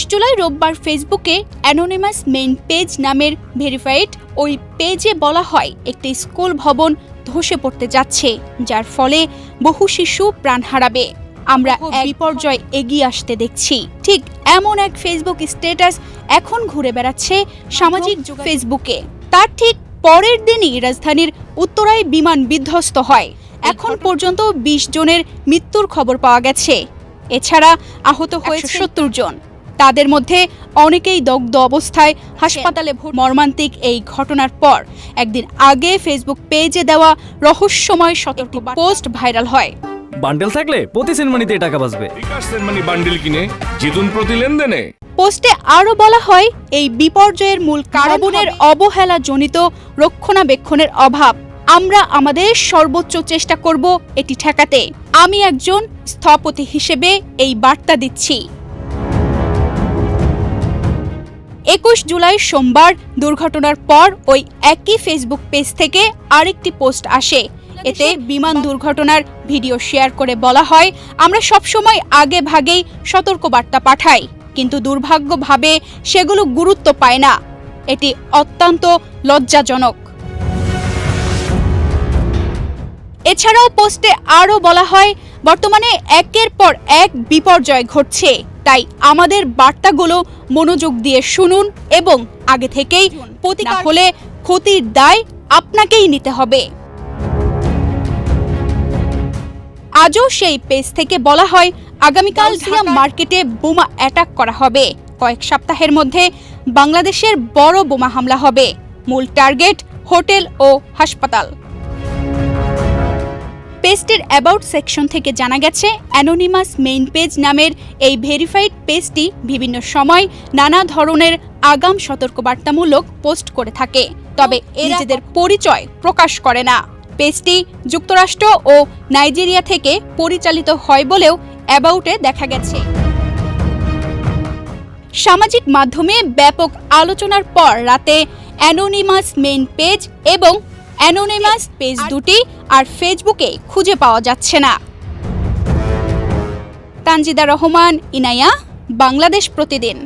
20 জুলাই রোববার ফেসবুকে anonymous main page নামের ভেরিফাইড ওই পেজে বলা হয় একটি স্কুল ভবন ধসে পড়তে যাচ্ছে, যার ফলে বহু শিশু প্রাণ হারাবে। আমরা বিপর্যয় এগিয়ে আসতে দেখছি। ঠিক এমন এক ফেসবুক স্ট্যাটাস এখন ঘুরে বেড়াচ্ছে সামাজিক ফেসবুকে। তার ঠিক পরের দিনই রাজধানীর উত্তরায় বিমান বিধ্বস্ত হয়। এখন পর্যন্ত 20 জনের মৃত্যুর খবর পাওয়া গেছে। এছাড়া আহত হয়েছে 70 জন। তাদের মধ্যে অনেকেই দগ্ধ অবস্থায় হাসপাতালে মর্মান্তিক এই ঘটনার পর একদিন আগে ফেসবুক পেজে দেওয়া রহস্যময় সতর্কবার্তা পোস্ট ভাইরাল হয়। বান্ডেল থাকলে প্রতি সেনমানিতে টাকা বাঁচবে। বিকাশ সেনমানি বান্ডেল কিনে জিতুন প্রতি লেনদেনে। পোস্টে আরও বলা হয় এই বিপর্যয়ের মূল কারণের অবহেলাজনিত রক্ষণাবেক্ষণের অভাব। আমরা আমাদের সর্বোচ্চ চেষ্টা করব এটি ঠেকাতে। আমি একজন স্থপতি হিসেবে এই বার্তা দিচ্ছি। 21 জুলাই সোমবার দুর্ঘটনার পর ওই একই ফেসবুক পেজ থেকে আরেকটি পোস্ট আসে। এতে বিমান দুর্ঘটনার ভিডিও শেয়ার করে বলা হয়, আমরা সবসময় আগে ভাগেই সতর্কবার্তা পাঠাই, কিন্তু দুর্ভাগ্যভাবে সেগুলো গুরুত্ব পায় না। এটি অত্যন্ত লজ্জাজনক। এছাড়াও পোস্টে আরও বলা হয়, বর্তমানে একের পর এক বিপর্যয় ঘটছে, তাই আমাদের বার্তাগুলো মনোযোগ দিয়ে শুনুন এবং আগে থেকেই প্রতিকার হলে ক্ষতির দায় আপনাকেই নিতে হবে। আজও সেই পেজ থেকে বলা হয়, আগামীকাল ঢাকা মার্কেটে বোমা অ্যাটাক করা হবে। কয়েক সপ্তাহের মধ্যে বাংলাদেশের বড় বোমা হামলা হবে। মূল টার্গেট হোটেল ও হাসপাতাল। পেজটির অ্যাবাউট সেকশন থেকে জানা গেছে, অ্যানোনিমাস মেইন পেজ নামের এই ভেরিফাইড পেজটি বিভিন্ন সময় নানা ধরনের আগাম সতর্কবার্তামূলক পোস্ট করে থাকে, তবে নিজেদের পরিচয় প্রকাশ করে না। পেজটি যুক্তরাষ্ট্র ও নাইজেরিয়া থেকে পরিচালিত হয় বলেও অ্যাবাউটে দেখা গেছে। সামাজিক মাধ্যমে ব্যাপক আলোচনার পর রাতে অ্যানোনিমাস মেইন পেজ এবং অ্যানোনিমাস পেজ দুটি আর ফেসবুকে খুঁজে পাওয়া যাচ্ছে না। তানজিদা রহমান, ইনায়া, বাংলাদেশ প্রতিদিন।